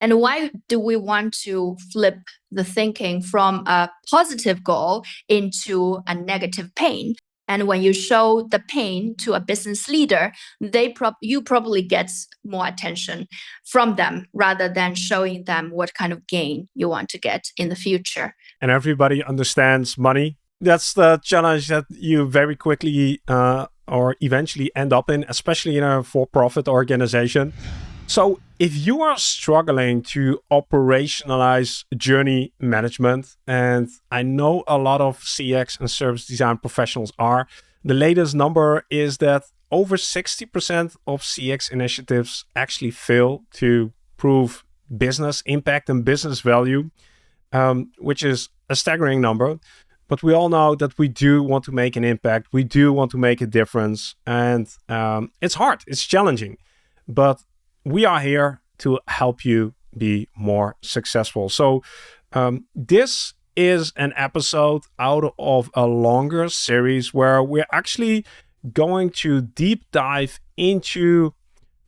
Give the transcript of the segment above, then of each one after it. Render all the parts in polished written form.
And why do we want to flip the thinking from a positive goal into a negative pain? And when you show the pain to a business leader, you probably get more attention from them rather than showing them what kind of gain you want to get in the future. And everybody understands money. That's the challenge that you very quickly or eventually end up in, especially in a for-profit organization. So if you are struggling to operationalize journey management, and I know a lot of CX and service design professionals are, the latest number is that over 60% of CX initiatives actually fail to prove business impact and business value, which is a staggering number. But we all know that we do want to make an impact. We do want to make a difference. And it's hard. It's challenging. But we are here to help you be more successful. So this is an episode out of a longer series where we're actually going to deep dive into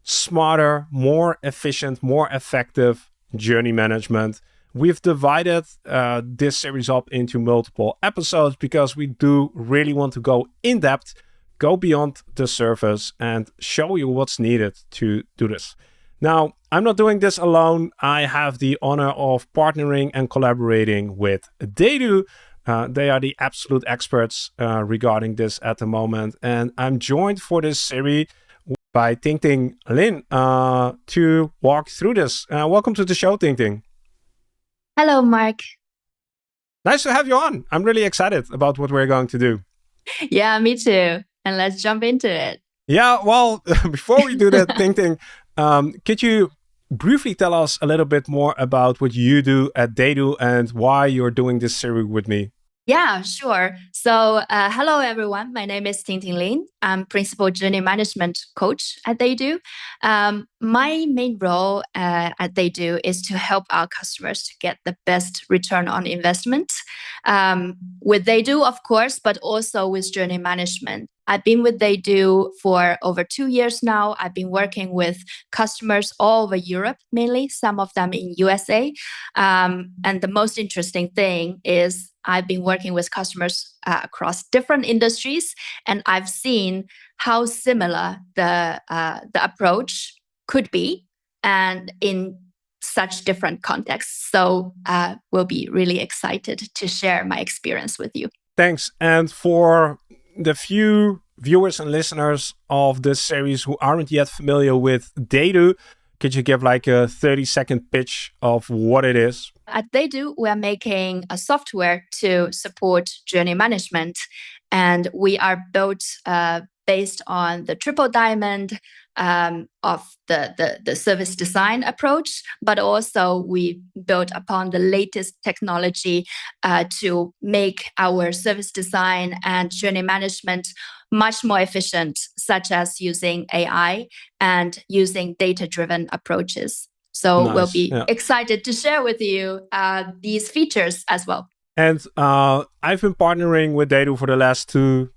smarter, more efficient, more effective journey management. We've divided this series up into multiple episodes because we do really want to go in depth, go beyond the surface, and show you what's needed to do this. Now, I'm not doing this alone. I have the honor of partnering and collaborating with TheyDo. They are the absolute experts regarding this at the moment. And I'm joined for this series by Tingting Lin to walk through this. Welcome to the show, Tingting. Hello, Marc. Nice to have you on. I'm really excited about what we're going to do. Yeah, me too. And let's jump into it. Yeah, well, before we do that, Tingting, could you briefly tell us a little bit more about what you do at TheyDo and why you're doing this series with me? Yeah, sure. So hello, everyone. My name is Tingting Lin. I'm Principal Journey Management Coach at TheyDo. My main role at TheyDo is to help our customers to get the best return on investment with TheyDo, of course, but also with journey management. I've been with TheyDo for over 2 years now. I've been working with customers all over Europe, mainly, some of them in USA. And the most interesting thing is I've been working with customers across different industries, and I've seen how similar the approach could be, and in such different contexts. So we'll be really excited to share my experience with you. Thanks. And for the few viewers and listeners of this series who aren't yet familiar with TheyDo, could you give like a 30-second pitch of what it is? At TheyDo, we are making a software to support journey management, and we are built based on the triple diamond of the service design approach, but also we built upon the latest technology to make our service design and journey management much more efficient, such as using AI and using data-driven approaches. So Nice. We'll be excited to share with you these features as well. And I've been partnering with TheyDo for the last two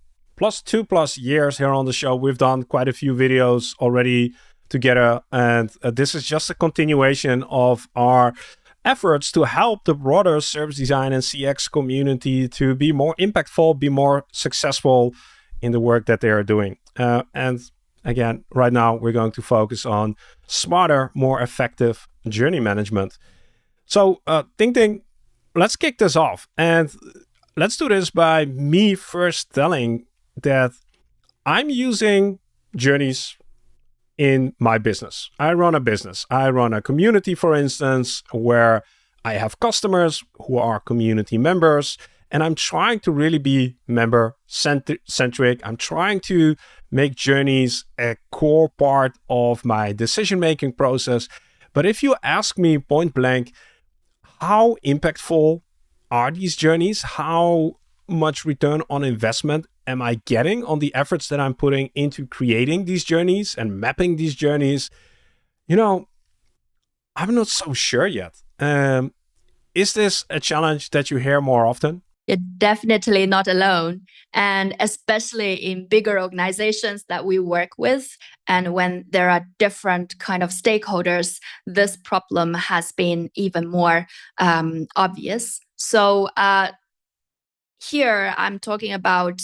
plus years here on the show. We've done quite a few videos already together, and this is just a continuation of our efforts to help the broader service design and CX community to be more impactful, be more successful in the work that they are doing. And again, right now we're going to focus on smarter, more effective journey management. So Tingting, let's kick this off. And let's do this by me first telling that I'm using journeys in my business. I run a business. I run a community, for instance, where I have customers who are community members, and I'm trying to really be member-centric. I'm trying to make journeys a core part of my decision-making process. But if you ask me point blank, how impactful are these journeys? How much return on investment am I getting on the efforts that I'm putting into creating these journeys and mapping these journeys? You know, I'm not so sure yet. Is this a challenge that you hear more often? You're definitely not alone. And especially in bigger organizations that we work with, and when there are different kind of stakeholders, this problem has been even more obvious. So here I'm talking about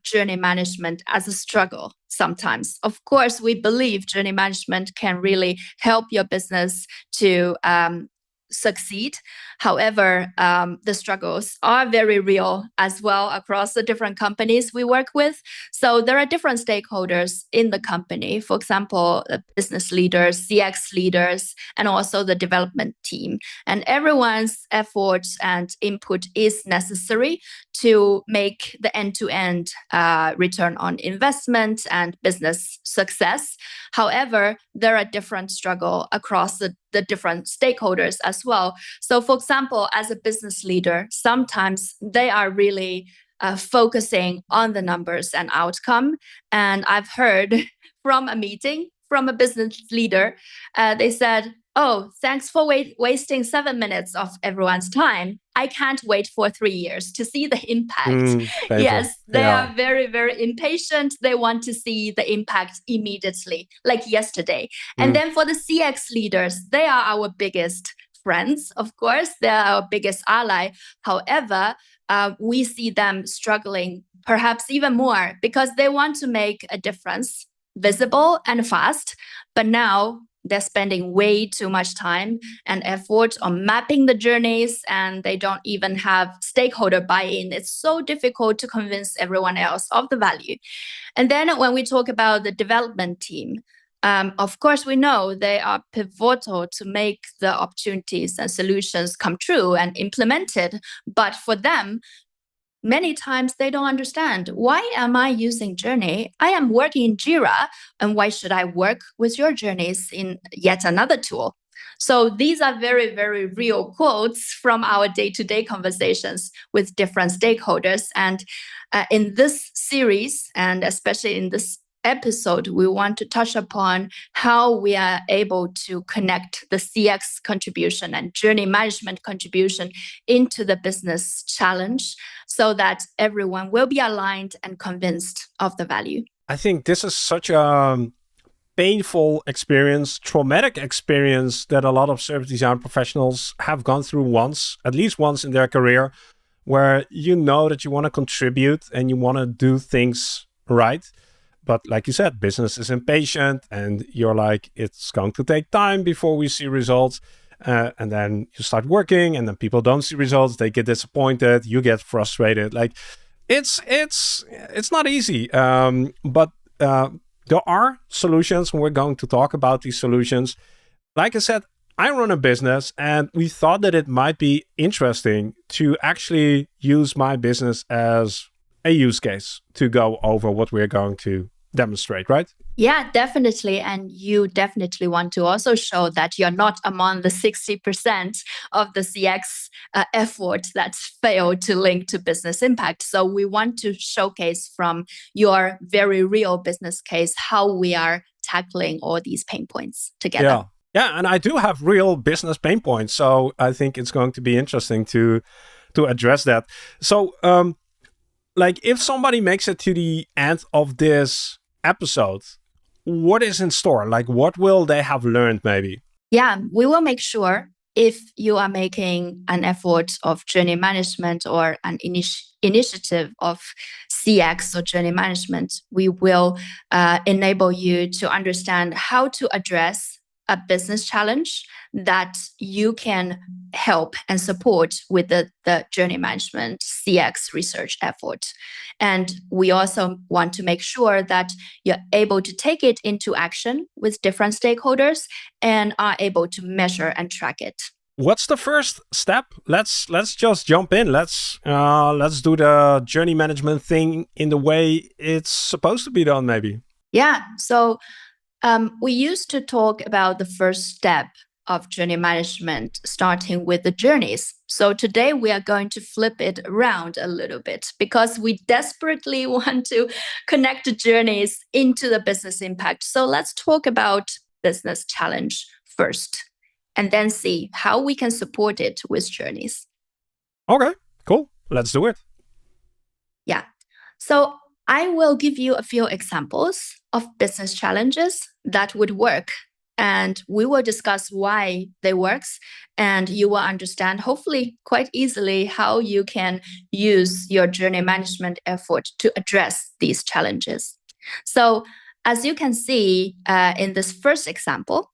journey management as a struggle sometimes. Of course, we believe journey management can really help your business to succeed. However, the struggles are very real as well across the different companies we work with. So there are different stakeholders in the company. For example, the business leaders, CX leaders, and also the development team. And everyone's effort and input is necessary to make the end-to-end return on investment and business success. However, there are different struggles across the different stakeholders as well. So, for example, as a business leader, sometimes they are really focusing on the numbers and outcome. And I've heard from a meeting from a business leader, they said, "Oh, thanks for wasting 7 minutes of everyone's time. I can't wait for 3 years to see the impact." Painful. Yes, they are very, very impatient. They want to see the impact immediately, like yesterday. And then for the CX leaders, they are our biggest friends, of course. They're our biggest ally. However, we see them struggling perhaps even more because they want to make a difference visible and fast. But now they're spending way too much time and effort on mapping the journeys, and they don't even have stakeholder buy-in. It's so difficult to convince everyone else of the value. And then when we talk about the development team, of course, we know they are pivotal to make the opportunities and solutions come true and implemented. But for them, many times they don't understand, why am I using Journey? I am working in Jira, and why should I work with your journeys in yet another tool? So these are very, very real quotes from our day-to-day conversations with different stakeholders. And in this series, and especially in this episode, we want to touch upon how we are able to connect the CX contribution and journey management contribution into the business challenge so that everyone will be aligned and convinced of the value. I think this is such a painful experience, traumatic experience that a lot of service design professionals have gone through once, at least once in their career, where you know that you want to contribute and you want to do things right. But like you said, business is impatient and you're like, it's going to take time before we see results. And then you start working and then people don't see results. They get disappointed. You get frustrated. Like it's not easy. But there are solutions, and we're going to talk about these solutions. Like I said, I run a business, and we thought that it might be interesting to actually use my business as a use case to go over what we're going to demonstrate, right? Yeah, definitely. And you definitely want to also show that you're not among the 60% of the CX effort that failed to link to business impact. So we want to showcase from your very real business case how we are tackling all these pain points together. Yeah. Yeah, and I do have real business pain points. So I think it's going to be interesting to address that. So like if somebody makes it to the end of this episode, what is in store? Like what will they have learned maybe? Yeah, we will make sure if you are making an effort of journey management or an initiative of CX or journey management, we will enable you to understand how to address a business challenge that you can help and support with the journey management CX research effort. And we also want to make sure that you're able to take it into action with different stakeholders and are able to measure and track it. What's the first step? Let's just jump in. Let's do the journey management thing in the way it's supposed to be done, maybe. Yeah. So we used to talk about the first step of journey management, starting with the journeys. So today we are going to flip it around a little bit because we desperately want to connect the journeys into the business impact. So let's talk about business challenge first, and then see how we can support it with journeys. Okay, cool. Let's do it. Yeah. So I will give you a few examples of business challenges that would work. And we will discuss why they works. And you will understand, hopefully, quite easily how you can use your journey management effort to address these challenges. So as you can see in this first example,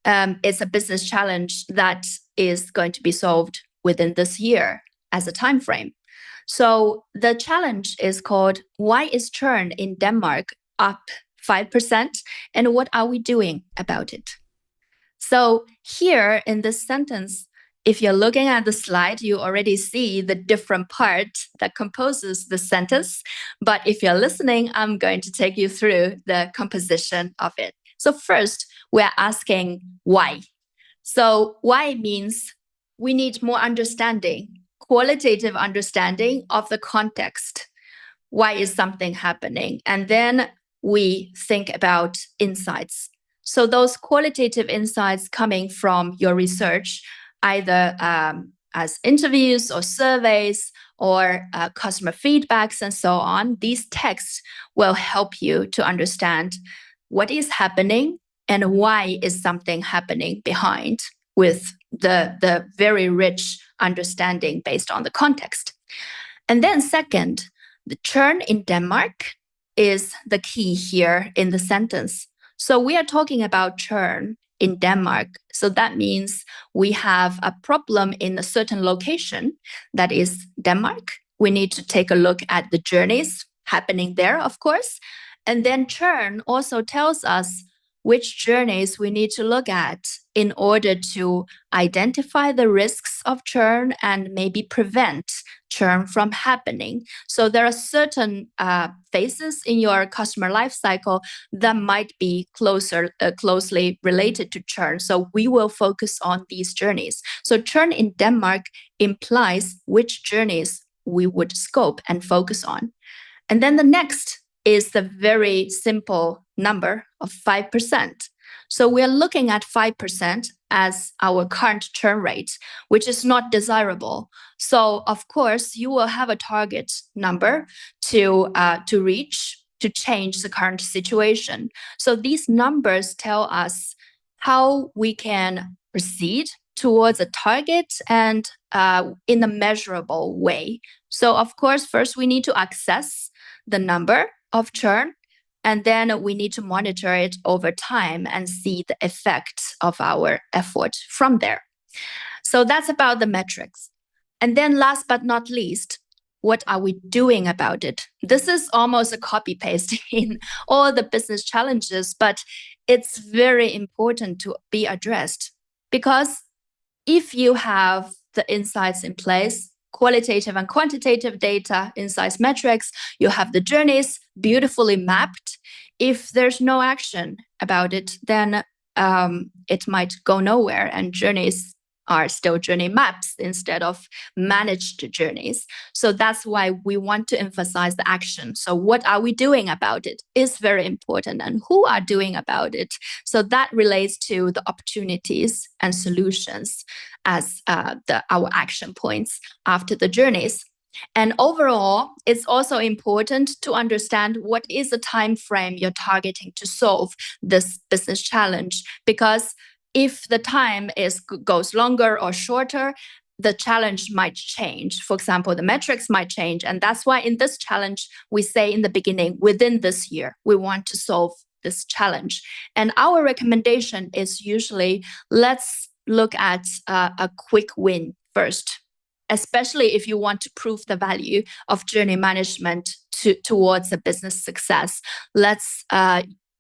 it's a business challenge that is going to be solved within this year as a time frame. So the challenge is called "Why is churn in Denmark up 5%, and what are we doing about it?" So here in this sentence, if you're looking at the slide, you already see the different part that composes the sentence. But if you're listening, I'm going to take you through the composition of it. So first, we're asking why. So why means we need more understanding, qualitative understanding of the context. Why is something happening? And then we think about insights. So those qualitative insights coming from your research, either as interviews or surveys or customer feedbacks and so on, these texts will help you to understand what is happening and why is something happening behind, with the very rich understanding based on the context. And then second, the churn in Denmark is the key here in the sentence. So we are talking about churn in Denmark. So that means we have a problem in a certain location, that is Denmark. We need to take a look at the journeys happening there, of course. And then churn also tells us which journeys we need to look at in order to identify the risks of churn and maybe prevent churn from happening. So there are certain phases in your customer life cycle that might be closely related to churn. So we will focus on these journeys. So churn in Denmark implies which journeys we would scope and focus on. And then the next is the very simple number of 5%. So we're looking at 5% as our current churn rate, which is not desirable. So of course, you will have a target number to reach to change the current situation. So these numbers tell us how we can proceed towards a target and in a measurable way. So of course, first we need to access the number of churn, and then we need to monitor it over time and see the effect of our effort from there. So that's about the metrics. And then last but not least, what are we doing about it? This is almost a copy paste in all the business challenges, but it's very important to be addressed, because if you have the insights in place, qualitative and quantitative data, insights, metrics, you have the journeys beautifully mapped. If there's no action about it, then it might go nowhere, and journeys are still journey maps instead of managed journeys. So that's why we want to emphasize the action. So what are we doing about it is very important, and who are doing about it. So that relates to the opportunities and solutions as our action points after the journeys. And overall, it's also important to understand what is the time frame you're targeting to solve this business challenge, because if the time goes longer or shorter, the challenge might change. For example, the metrics might change. And that's why in this challenge, we say in the beginning, within this year, we want to solve this challenge. And our recommendation is usually, let's look at a quick win first, especially if you want to prove the value of journey management towards a business success. Let's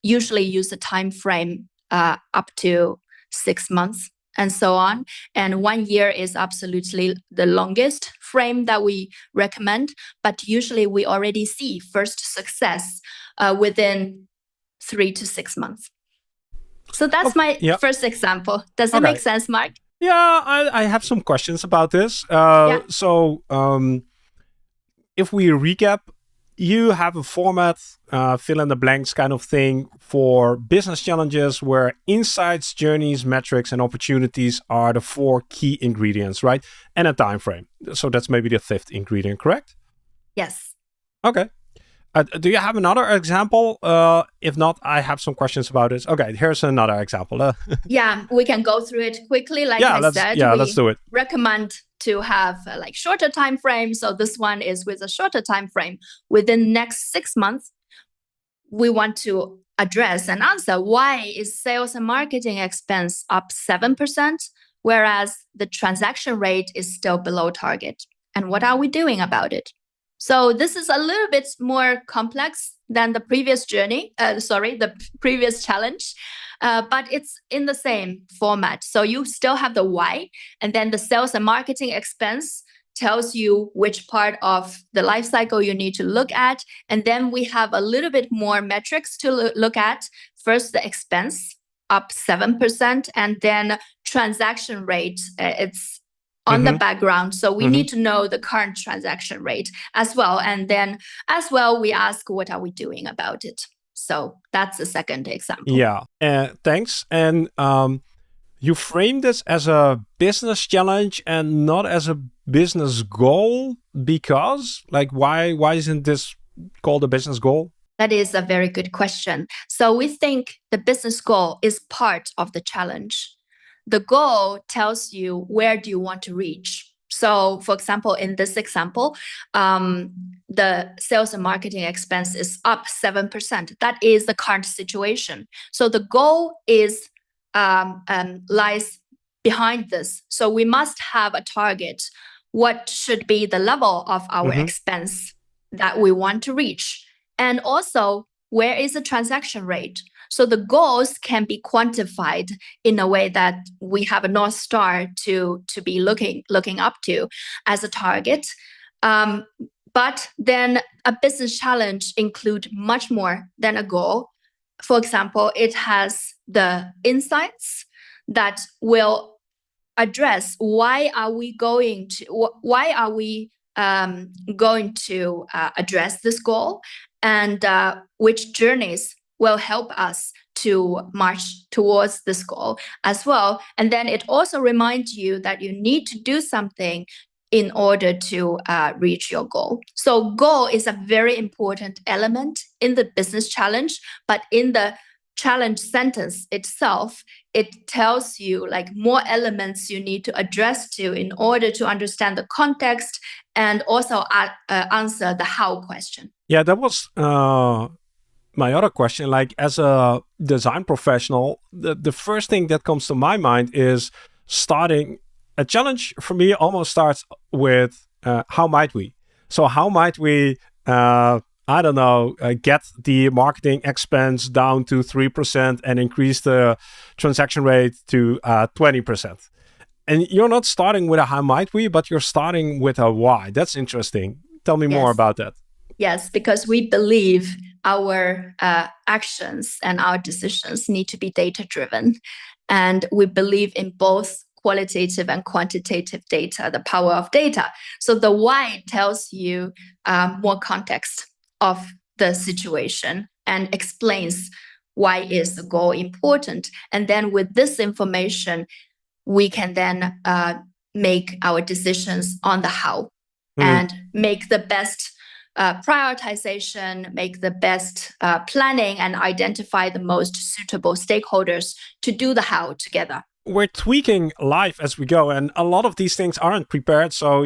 usually use a time frame up to 6 months and so on. And 1 year is absolutely the longest frame that we recommend. But usually we already see first success within 3 to 6 months. So that's my first example. Does it make sense, Marc? Yeah, I have some questions about this. So if we recap, you have a format, fill in the blanks kind of thing for business challenges where insights, journeys, metrics, and opportunities are the 4 key ingredients, right? And a time frame. So that's maybe the 5th ingredient, correct? Yes. Okay. Do you have another example? If not, I have some questions about it. Okay, here's another example. Yeah, we can go through it quickly. Like let's do it. Recommend to have like shorter time frame. So this one is with a shorter time frame. Within next 6 months, we want to address and answer why is sales and marketing expense up 7%, whereas the transaction rate is still below target. And what are we doing about it? So this is a little bit more complex than the previous the previous challenge, but it's in the same format. So you still have the why, and then the sales and marketing expense tells you which part of the life cycle you need to look at. And then we have a little bit more metrics to look at. First, the expense up 7%, and then transaction rate, it's on the background. So we need to know the current transaction rate as well. And then as well, we ask, what are we doing about it? So that's the second example. Yeah, thanks. And you frame this as a business challenge and not as a business goal because, like, why isn't this called a business goal? That is a very good question. So we think the business goal is part of the challenge. The goal tells you where do you want to reach. So, for example, in this example, the sales and marketing expense is up 7%. That is the current situation. So the goal is lies behind this. So we must have a target. What should be the level of our expense that we want to reach? And also, where is the transaction rate? So the goals can be quantified in a way that we have a North Star to be looking up to as a target. But then a business challenge includes much more than a goal. For example, it has the insights that will address why are we going to address this goal, and which journeys will help us to march towards this goal as well. And then it also reminds you that you need to do something in order to reach your goal. So goal is a very important element in the business challenge, but in the challenge sentence itself, it tells you like more elements you need to address to in order to understand the context and also answer the how question. Yeah, that was my other question. Like, as a design professional, the first thing that comes to my mind is starting a challenge. For me, almost starts with how might we? So how might we, get the marketing expense down to 3% and increase the transaction rate to 20%? And you're not starting with a how might we, but you're starting with a why. That's interesting. Tell me more about that. Yes, because we believe our actions and our decisions need to be data-driven. And we believe in both qualitative and quantitative data, the power of data. So the why tells you more context of the situation and explains why is the goal important. And then with this information, we can then make our decisions on the how and make the best prioritization, make the best planning, and identify the most suitable stakeholders to do the how together. We're tweaking live as we go, and a lot of these things aren't prepared. So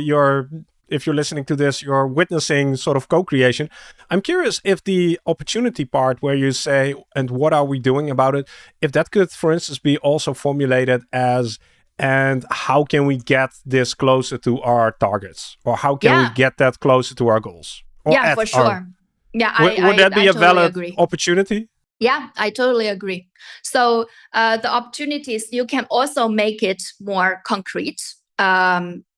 if you're listening to this, you're witnessing sort of co-creation. I'm curious if the opportunity part where you say, and what are we doing about it, if that could, for instance, be also formulated as, and how can we get this closer to our targets? Or how can we get that closer to our goals? Yeah, for sure. Would that be a valid opportunity? Yeah, I totally agree. So the opportunities, you can also make it more concrete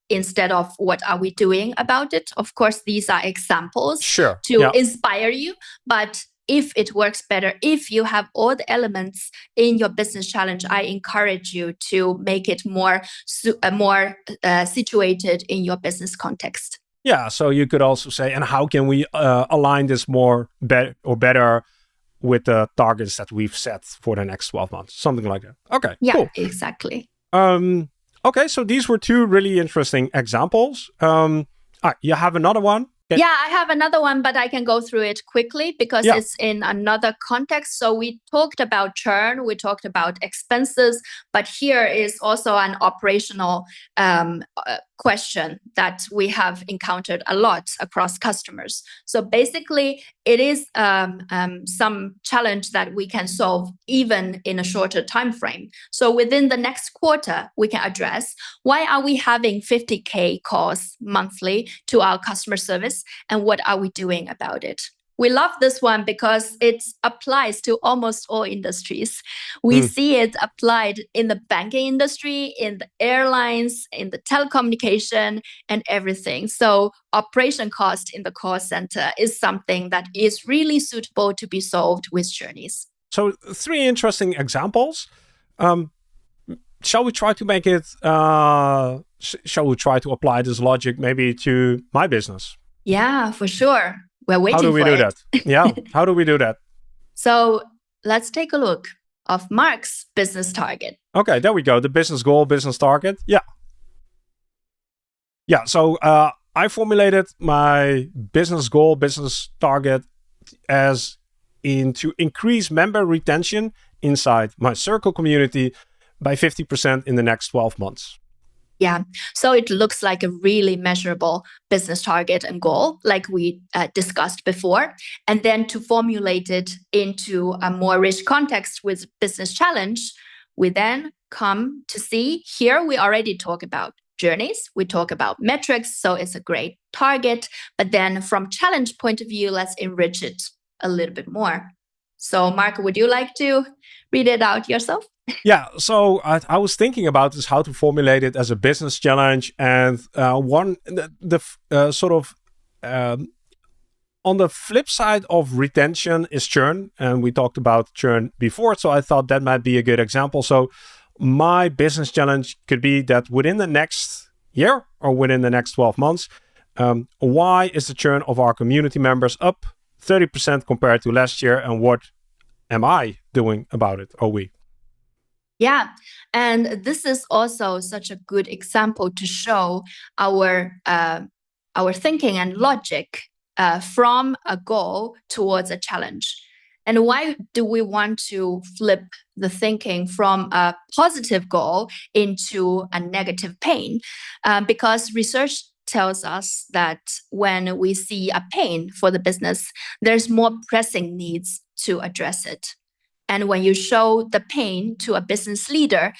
instead of what are we doing about it. Of course, these are examples to inspire you. But if it works better, if you have all the elements in your business challenge, I encourage you to make it more situated in your business context. Yeah, so you could also say, and how can we align this better with the targets that we've set for the next 12 months? Something like that. Okay, Yeah, cool. exactly. Okay, so these were two really interesting examples. You have another one? Yeah, I have another one, but I can go through it quickly because it's in another context. So we talked about churn, we talked about expenses, but here is also an operational question that we have encountered a lot across customers. So basically, it is some challenge that we can solve even in a shorter time frame. So within the next quarter, we can address why are we having 50K calls monthly to our customer service, and what are we doing about it? We love this one because it applies to almost all industries. We see it applied in the banking industry, in the airlines, in the telecommunication, and everything. So operation cost in the call center is something that is really suitable to be solved with journeys. So 3 interesting examples. Shall we try to make it, shall we try to apply this logic maybe to my business? Yeah, for sure. We're waiting for it. How do we do that? Yeah, how do we do that? So let's take a look of Marc's business target. Okay, there we go. The business goal, business target. Yeah. Yeah, so I formulated my business goal, business target as to increase member retention inside my circle community by 50% in the next 12 months. Yeah, so it looks like a really measurable business target and goal, like we discussed before. And then to formulate it into a more rich context with business challenge, we then come to see here we already talk about journeys, we talk about metrics, so it's a great target. But then from challenge point of view, let's enrich it a little bit more. So Marc, would you like to read it out yourself? Yeah, so I was thinking about this, how to formulate it as a business challenge, and on the flip side of retention is churn, and we talked about churn before, so I thought that might be a good example. So my business challenge could be that within the next year or within the next 12 months, why is the churn of our community members up 30% compared to last year, and what am I doing about it, or we? Yeah, and this is also such a good example to show our thinking and logic from a goal towards a challenge. And why do we want to flip the thinking from a positive goal into a negative pain? Because research tells us that when we see a pain for the business, there's more pressing needs to address it. And when you show the pain to a business leader,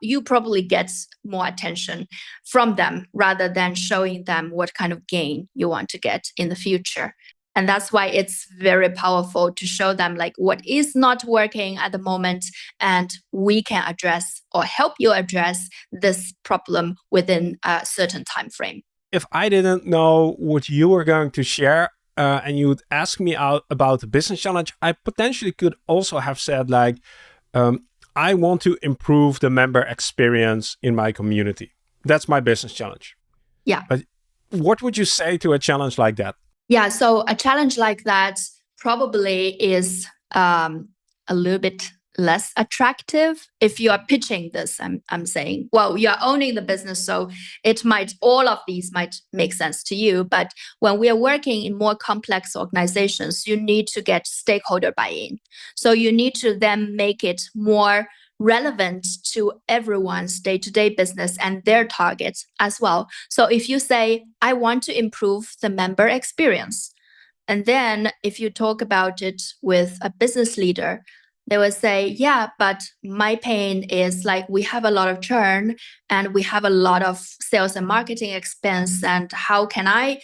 you probably get more attention from them rather than showing them what kind of gain you want to get in the future. And that's why it's very powerful to show them like what is not working at the moment, and we can address or help you address this problem within a certain time frame. If I didn't know what you were going to share, and you would ask me out about the business challenge, I potentially could also have said like, I want to improve the member experience in my community. That's my business challenge. Yeah. But what would you say to a challenge like that? Yeah, so a challenge like that probably is a little bit less attractive if you are pitching this. I'm saying, well, you're owning the business, so all of these might make sense to you. But when we are working in more complex organizations, you need to get stakeholder buy-in. So you need to then make it more relevant to everyone's day-to-day business and their targets as well. So if you say, I want to improve the member experience, and then if you talk about it with a business leader, they will say, yeah, but my pain is like we have a lot of churn and we have a lot of sales and marketing expense. And how can I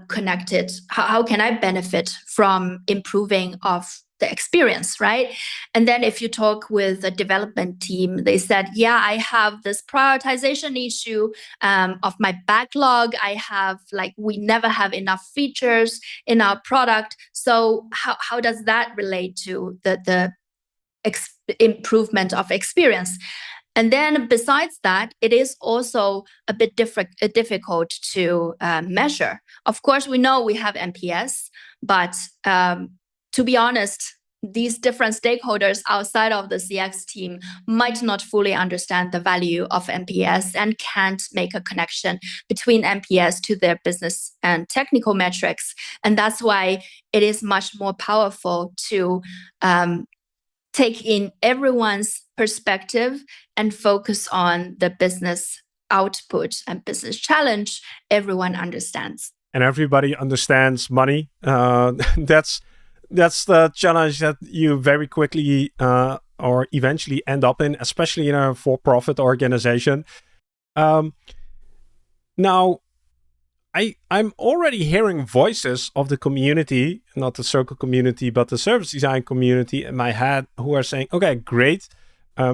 connect it? How can I benefit from improving of the experience, right? And then if you talk with the development team, they said, yeah, I have this prioritization issue of my backlog. I have we never have enough features in our product. So how does that relate to the improvement of experience? And then besides that, it is also a bit difficult to measure. Of course, we know we have NPS, but to be honest, these different stakeholders outside of the CX team might not fully understand the value of NPS and can't make a connection between NPS to their business and technical metrics. And that's why it is much more powerful to take in everyone's perspective and focus on the business output and business challenge everyone understands. And everybody understands money. That's the challenge that you very quickly or eventually end up in, especially in a for-profit organization. Now, I'm already hearing voices of the community, not the circle community, but the service design community in my head who are saying, okay, great.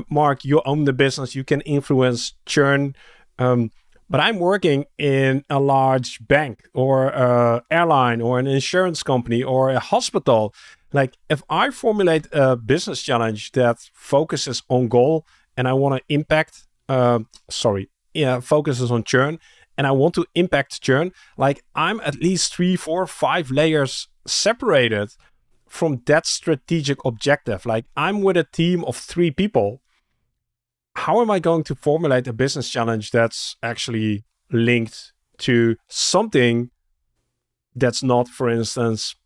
Marc, you own the business. You can influence churn. But I'm working in a large bank or an airline or an insurance company or a hospital. Like if I formulate a business challenge that focuses on goal and I want to impact, focuses on churn, and I want to impact churn, like I'm at least 3, 4, 5 layers separated from that strategic objective. Like I'm with a team of 3 people. How am I going to formulate a business challenge that's actually linked to something that's not, for instance,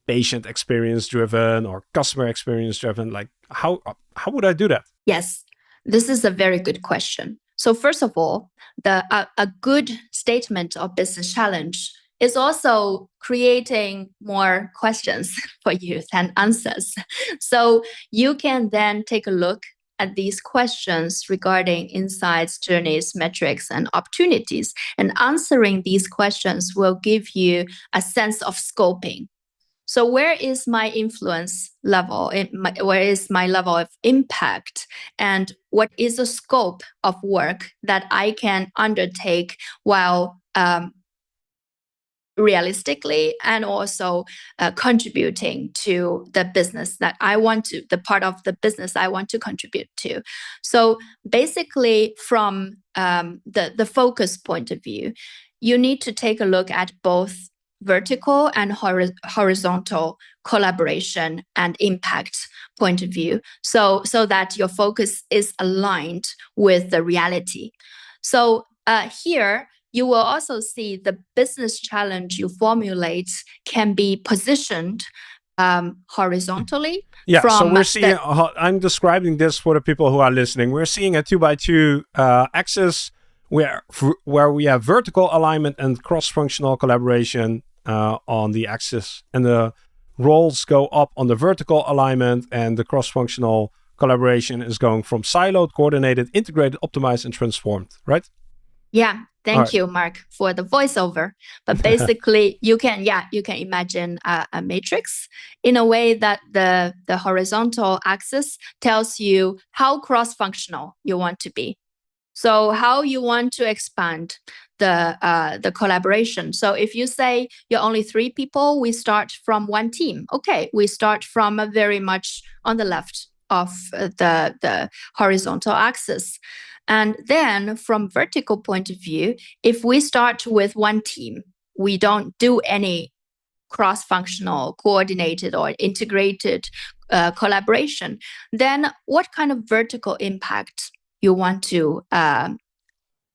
patient experience driven or customer experience driven? Like how would I do that? Yes, this is a very good question. So first of all, a good statement of business challenge is also creating more questions for you than answers. So you can then take a look at these questions regarding insights, journeys, metrics, and opportunities. And answering these questions will give you a sense of scoping. So where is my influence level? Where is my level of impact? And what is the scope of work that I can undertake while realistically and also contributing to the business that I want to, the part of the business I want to contribute to. So basically from the focus point of view, you need to take a look at both vertical and horizontal collaboration and impact point of view, so that your focus is aligned with the reality. So here, you will also see the business challenge you formulate can be positioned horizontally. Yeah, so we're seeing, I'm describing this for the people who are listening. We're seeing a 2x2 axis where we have vertical alignment and cross-functional collaboration on the axis. And the roles go up on the vertical alignment, and the cross-functional collaboration is going from siloed, coordinated, integrated, optimized, and transformed, right? Yeah. Thank you, Marc, for the voiceover. But basically, you can imagine a matrix in a way that the horizontal axis tells you how cross-functional you want to be. So how you want to expand the collaboration. So if you say you're only 3 people, we start from one team. Okay, we start from a very much on the left of the horizontal axis. And then from vertical point of view, if we start with one team, we don't do any cross-functional, coordinated or integrated collaboration, then what kind of vertical impact you want to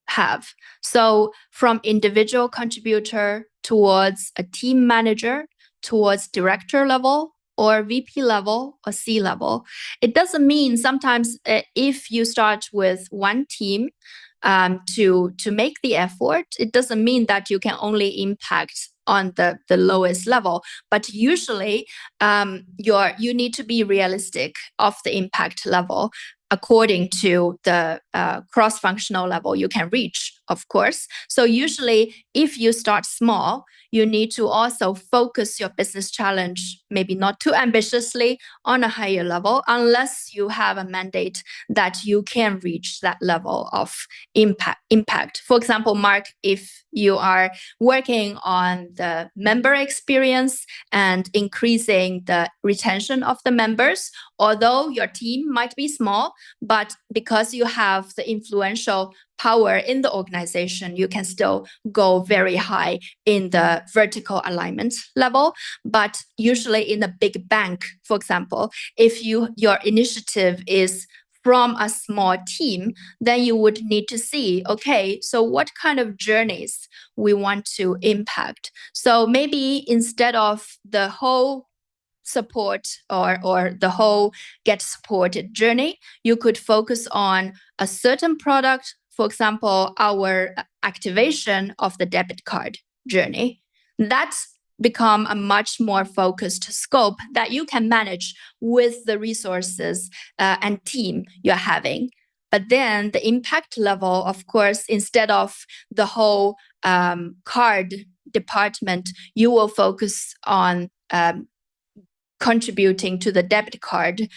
have? So from individual contributor towards a team manager, towards director level, or VP level or C level. It doesn't mean sometimes if you start with one team to make the effort, it doesn't mean that you can only impact on the lowest level. But usually you need to be realistic of the impact level according to the cross-functional level you can reach, of course. So usually if you start small, you need to also focus your business challenge, maybe not too ambitiously, on a higher level, unless you have a mandate that you can reach that level of impact. For example, Marc, if you are working on the member experience and increasing the retention of the members, although your team might be small, but because you have the influential power in the organization, you can still go very high in the vertical alignment level. But usually in a big bank, for example, if your initiative is from a small team, then you would need to see, okay, so what kind of journeys we want to impact. So maybe instead of the whole support or the whole get supported journey, you could focus on a certain product, for example, our activation of the debit card journey. That's become a much more focused scope that you can manage with the resources and team you're having. But then the impact level, of course, instead of the whole card department, you will focus on contributing to the debit card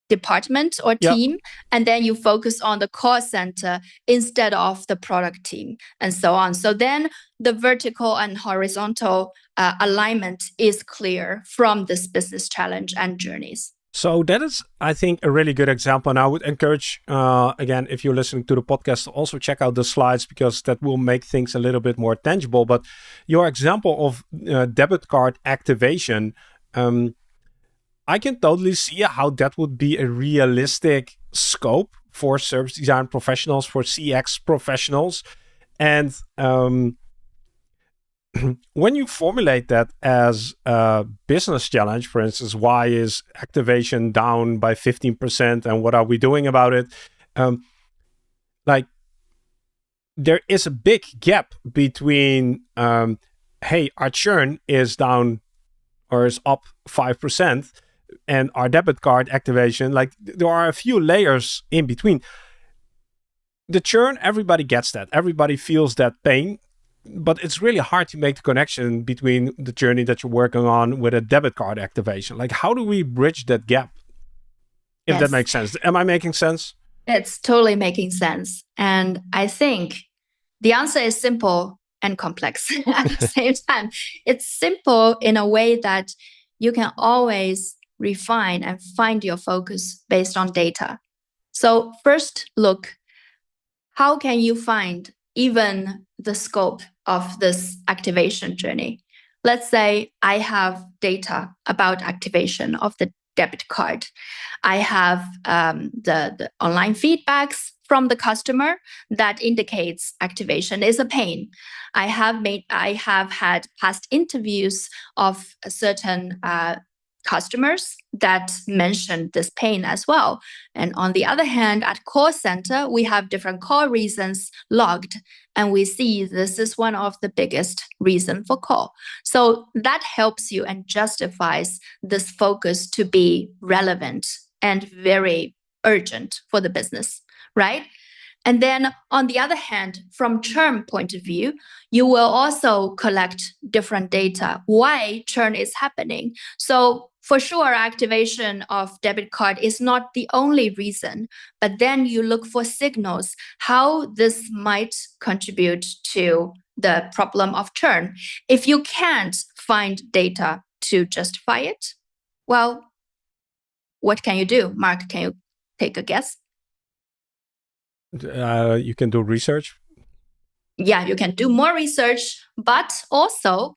department or team, and then you focus on the call center instead of the product team, and so on. So then the vertical and horizontal alignment is clear from this business challenge and journeys. So that is, I think, a really good example. And I would encourage, again, if you're listening to the podcast, to also check out the slides, because that will make things a little bit more tangible. But your example of debit card activation, I can totally see how that would be a realistic scope for service design professionals, for CX professionals. And when you formulate that as a business challenge, for instance, why is activation down by 15% and what are we doing about it? Like, there is a big gap between, hey, our churn is down or is up 5%, and our debit card activation. Like, there are a few layers in between. The churn, everybody gets that. Everybody feels that pain. But it's really hard to make the connection between the journey that you're working on with a debit card activation. Like, how do we bridge that gap? If that makes sense. Am I making sense? It's totally making sense. And I think the answer is simple and complex at the same time. It's simple in a way that you can always refine and find your focus based on data. So first, look, how can you find even the scope of this activation journey? Let's say I have data about activation of the debit card. I have the online feedbacks from the customer that indicates activation is a pain. I have had past interviews of certain customers that mentioned this pain as well. And on the other hand, at call center, we have different call reasons logged, and we see this is one of the biggest reason for call. So that helps you and justifies this focus to be relevant and very urgent for the business, right? And then on the other hand, from churn point of view, you will also collect different data, why churn is happening. So for sure, activation of debit card is not the only reason, but then you look for signals, how this might contribute to the problem of churn. If you can't find data to justify it, well, what can you do? Marc, can you take a guess? You can do research. Yeah, you can do more research, but also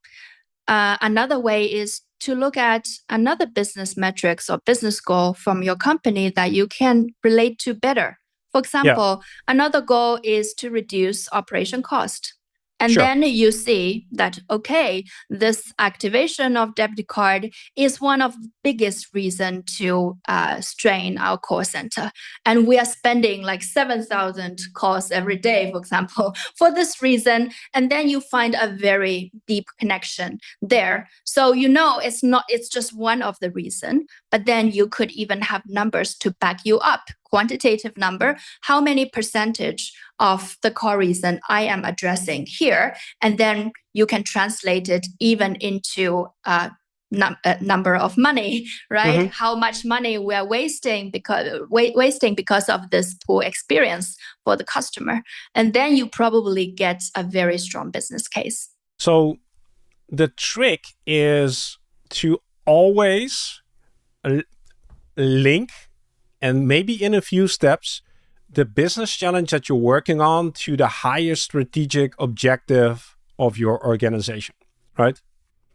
another way is to look at another business metrics or business goal from your company that you can relate to better. For example, another goal is to reduce operation cost. And then you see that, okay, this activation of debit card is one of the biggest reasons to strain our call center. And we are spending like 7,000 calls every day, for example, for this reason. And then you find a very deep connection there. So, it's just one of the reasons, but then you could even have numbers to back you up quantitative number, how many percentage of the core reason I am addressing here, and then you can translate it even into number of money, right? Mm-hmm. How much money we are wasting because of this poor experience for the customer, and then you probably get a very strong business case. So the trick is to always link, and maybe in a few steps, the business challenge that you're working on to the highest strategic objective of your organization, right?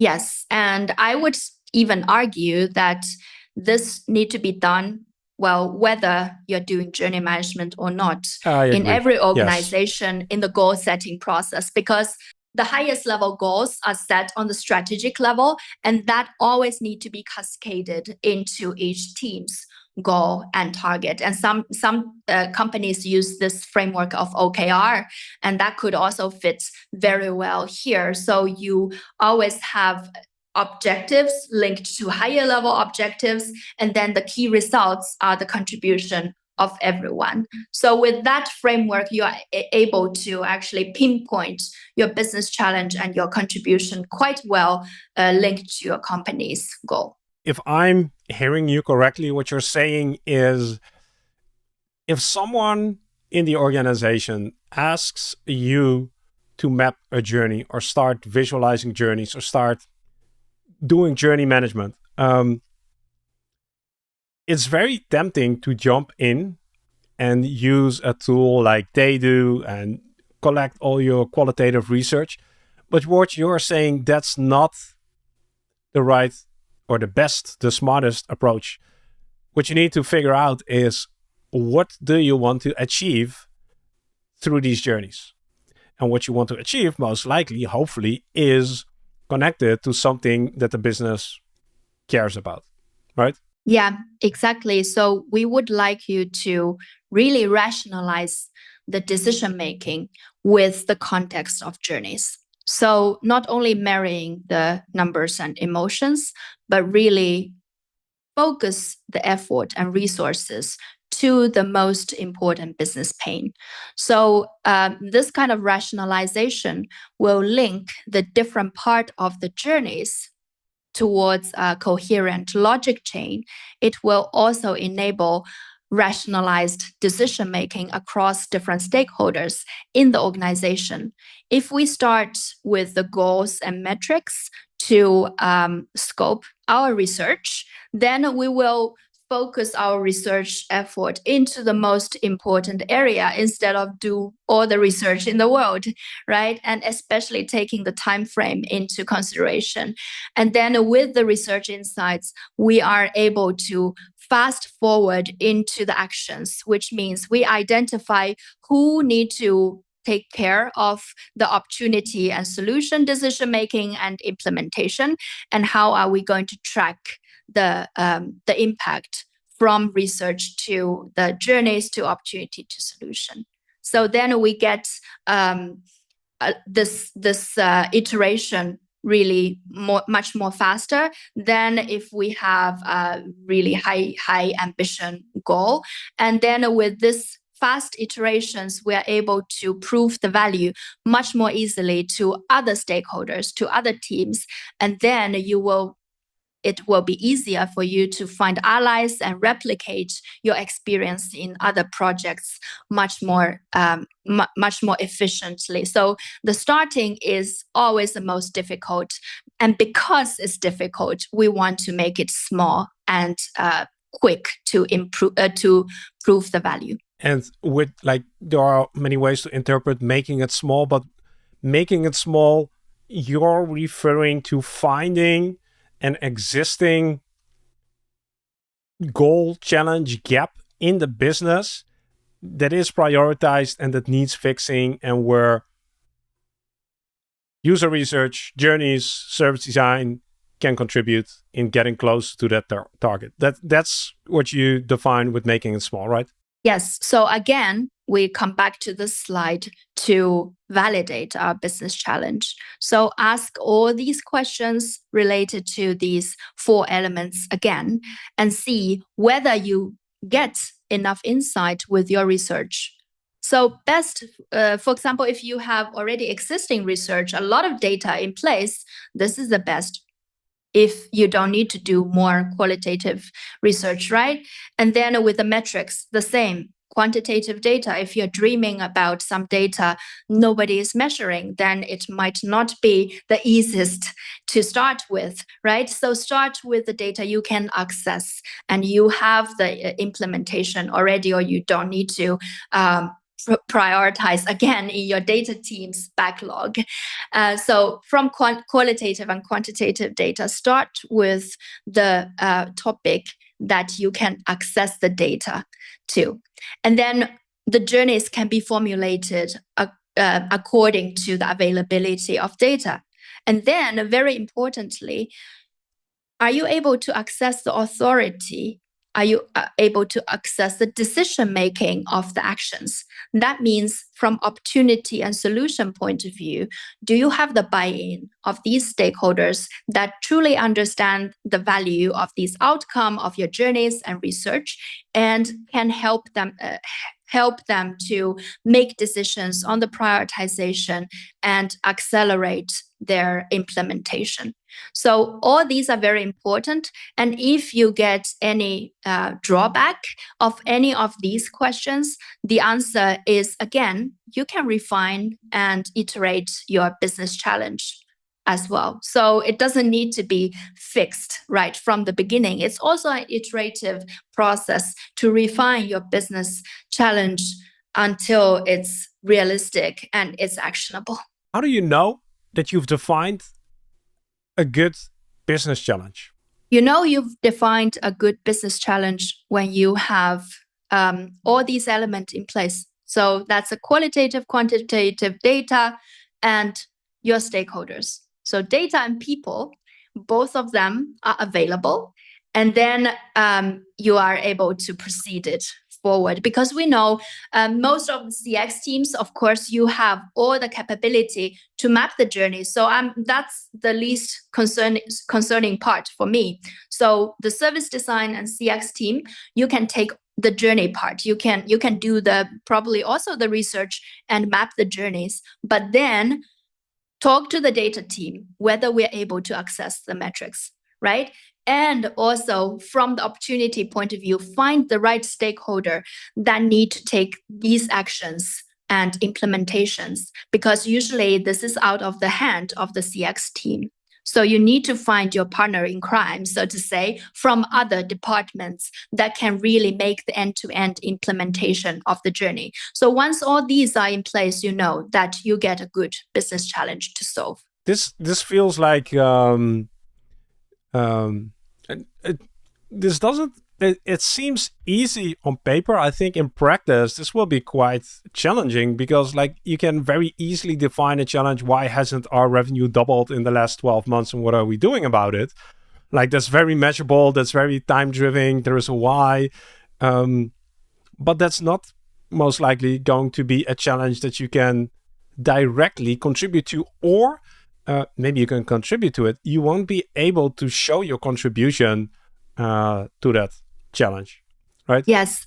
Yes, and I would even argue that this need to be done well, whether you're doing journey management or not, I in agree. every Yes. organization in the goal setting process, because the highest level goals are set on the strategic level, and that always need to be cascaded into each team's goal and target. And some companies use this framework of OKR, and that could also fit very well here. So you always have objectives linked to higher level objectives, and then the key results are the contribution of everyone. So with that framework, you are able to actually pinpoint your business challenge and your contribution quite well linked to your company's goal. If I'm hearing you correctly, what you're saying is, if someone in the organization asks you to map a journey or start visualizing journeys or start doing journey management, it's very tempting to jump in and use a tool like TheyDo and collect all your qualitative research. But what you're saying, that's not the right or the best, the smartest approach. What you need to figure out is, what do you want to achieve through these journeys? And what you want to achieve, most likely, hopefully, is connected to something that the business cares about, right? Yeah, exactly. So we would like you to really rationalize the decision making with the context of journeys. So not only marrying the numbers and emotions, but really focus the effort and resources to the most important business pain. So this kind of rationalization will link the different part of the journeys towards a coherent logic chain. It will also enable rationalized decision making across different stakeholders in the organization. If we start with the goals and metrics to scope our research, then we will focus our research effort into the most important area instead of do all the research in the world, right? And especially taking the time frame into consideration. And then with the research insights, we are able to fast forward into the actions, which means we identify who need to take care of the opportunity and solution decision making and implementation, and how are we going to track the impact from research to the journeys to opportunity to solution. So then we get this iteration really much more faster than if we have a really high ambition goal. And then with this fast iterations, we are able to prove the value much more easily to other stakeholders, to other teams, and then it will be easier for you to find allies and replicate your experience in other projects much more efficiently. So the starting is always the most difficult, and because it's difficult, we want to make it small and quick to prove the value. And with, like, there are many ways to interpret making it small, but making it small, you're referring to finding an existing goal, challenge, gap in the business that is prioritized and that needs fixing, and where user research, journeys, service design can contribute in getting close to that target. That's what you define with making it small, right? Yes. So again, we come back to this slide to validate our business challenge. So ask all these questions related to these 4 elements again, and see whether you get enough insight with your research. So best, for example, if you have already existing research, a lot of data in place, this is the best. If you don't need to do more qualitative research, right? And then with the metrics, the same. Quantitative data, if you're dreaming about some data nobody is measuring, then it might not be the easiest to start with, right? So start with the data you can access and you have the implementation already, or you don't need to prioritize again in your data team's backlog. So from qualitative and quantitative data, start with the topic that you can access the data to. And then the journeys can be formulated according to the availability of data. And then, very importantly, are you able to access the authority? Are you able to access the decision making of the actions? That means from opportunity and solution point of view, do you have the buy-in of these stakeholders that truly understand the value of these outcome of your journeys and research and can help them to make decisions on the prioritization and accelerate their implementation? So all these are very important. And if you get any drawback of any of these questions, the answer is, again, you can refine and iterate your business challenge as well. So it doesn't need to be fixed right from the beginning. It's also an iterative process to refine your business challenge until it's realistic and it's actionable. How do you know that you've defined a good business challenge? You know you've defined a good business challenge when you have all these elements in place. So that's a qualitative, quantitative data and your stakeholders. So data and people, both of them are available. And then you are able to proceed it forward, because we know most of the CX teams, of course, you have all the capability to map the journey. So that's the least concerning part for me. So the service design and CX team, you can take the journey part. You can do the probably also the research and map the journeys, but then talk to the data team whether we're able to access the metrics, right? And also from the opportunity point of view, find the right stakeholder that need to take these actions and implementations, because usually this is out of the hand of the CX team. So you need to find your partner in crime, so to say, from other departments that can really make the end-to-end implementation of the journey. So once all these are in place, you know that you get a good business challenge to solve. This feels like this doesn't. It seems easy on paper. I think in practice, this will be quite challenging, because like you can very easily define a challenge. Why hasn't our revenue doubled in the last 12 months? And what are we doing about it? Like that's very measurable. That's very time driven. There is a why. But that's not most likely going to be a challenge that you can directly contribute to, or maybe you can contribute to it. You won't be able to show your contribution to that challenge, right? Yes,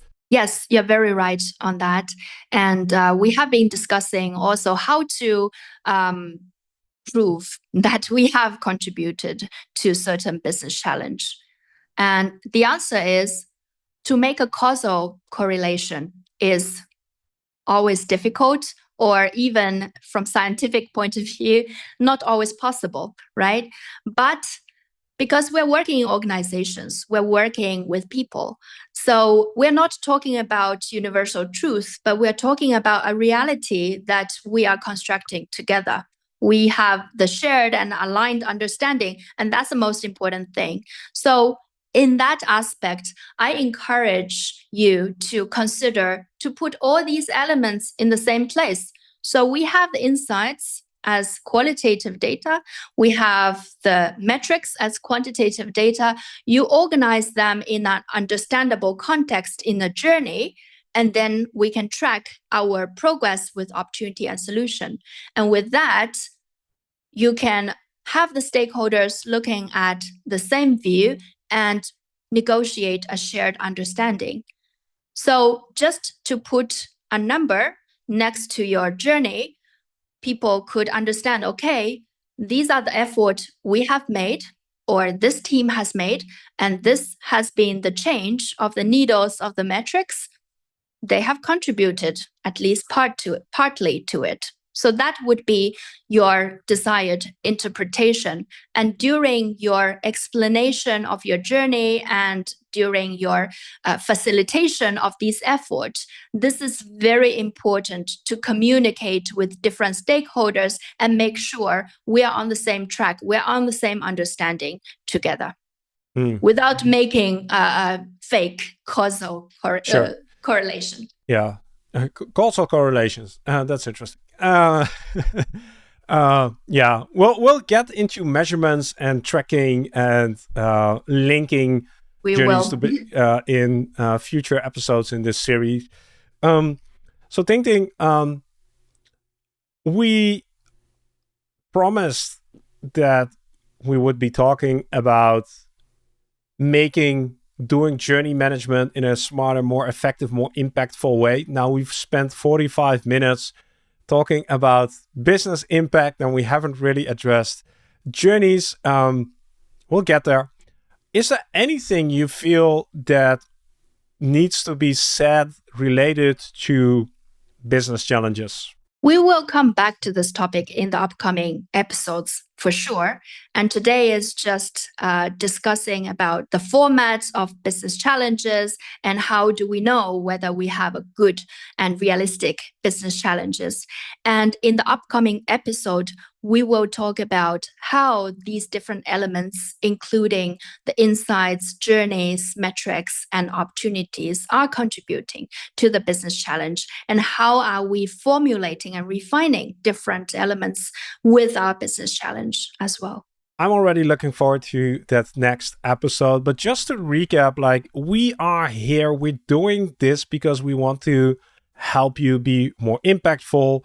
you're very right on that. And we have been discussing also how to prove that we have contributed to certain business challenge. And the answer is, to make a causal correlation is always difficult, or even from scientific point of view, not always possible, right? But because we're working in organizations, we're working with people. So we're not talking about universal truth, but we're talking about a reality that we are constructing together. We have the shared and aligned understanding, and that's the most important thing. So in that aspect, I encourage you to consider to put all these elements in the same place. So we have the insights as qualitative data. We have the metrics as quantitative data. You organize them in an understandable context in the journey, and then we can track our progress with opportunity and solution. And with that, you can have the stakeholders looking at the same view and negotiate a shared understanding. So just to put a number next to your journey, people could understand, okay, these are the effort we have made or this team has made, and this has been the change of the needles of the metrics. They have contributed at least partly to it. So that would be your desired interpretation. And during your explanation of your journey and during your facilitation of these efforts, this is very important to communicate with different stakeholders and make sure we are on the same track, we're on the same understanding together without making a fake causal correlation. Yeah. Causal correlations. That's interesting. Yeah, we'll get into measurements and tracking and linking journeys to be in future episodes in this series. So Tingting, we promised that we would be talking about doing journey management in a smarter, more effective, more impactful way. Now we've spent 45 minutes talking about business impact and we haven't really addressed journeys. We'll get there. Is there anything you feel that needs to be said related to business challenges? We will come back to this topic in the upcoming episodes for sure. And today is just discussing about the formats of business challenges and how do we know whether we have a good and realistic business challenges. And in the upcoming episode, we will talk about how these different elements, including the insights, journeys, metrics, and opportunities are contributing to the business challenge and how are we formulating and refining different elements with our business challenge as well. I'm already looking forward to that next episode. But just to recap, like we are here, we're doing this because we want to help you be more impactful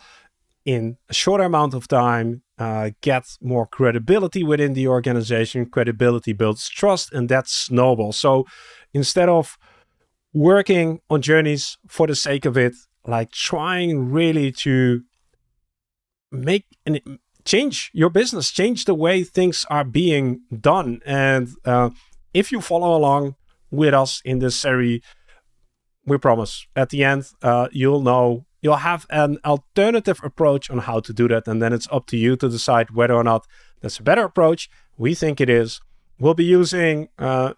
in a shorter amount of time, get more credibility within the organization. Credibility builds trust and that snowballs. So instead of working on journeys for the sake of it, like trying really to change your business, change the way things are being done. And if you follow along with us in this series, we promise at the end, you'll have an alternative approach on how to do that. And then it's up to you to decide whether or not that's a better approach. We think it is. We'll be using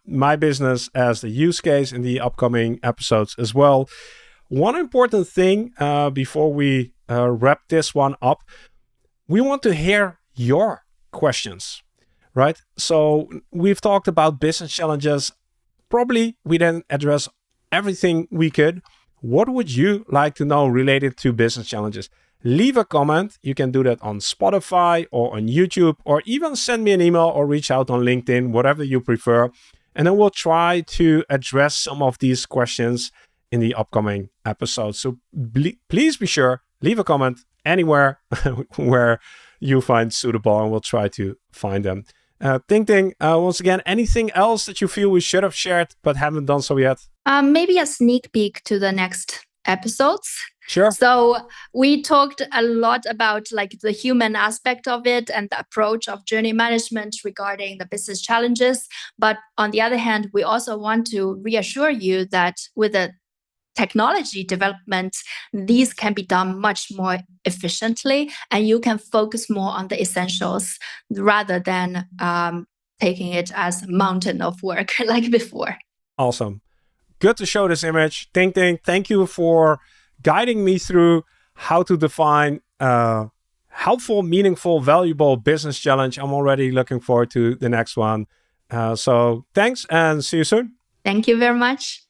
my business as the use case in the upcoming episodes as well. One important thing before we wrap this one up, we want to hear your questions, right? So we've talked about business challenges. Probably we didn't address everything we could. What would you like to know related to business challenges? Leave a comment. You can do that on Spotify or on YouTube, or even send me an email or reach out on LinkedIn, whatever you prefer. And then we'll try to address some of these questions in the upcoming episodes. So please be sure, leave a comment anywhere where you find suitable, and we'll try to find them. Tingting, once again, anything else that you feel we should have shared but haven't done so yet? Maybe a sneak peek to the next episodes. Sure. So we talked a lot about like the human aspect of it and the approach of journey management regarding the business challenges. But on the other hand, we also want to reassure you that with the technology development, these can be done much more efficiently, and you can focus more on the essentials rather than taking it as a mountain of work like before. Awesome. Good to show this image. Tingting, thank you for guiding me through how to define a helpful, meaningful, valuable business challenge. I'm already looking forward to the next one. So thanks and see you soon. Thank you very much.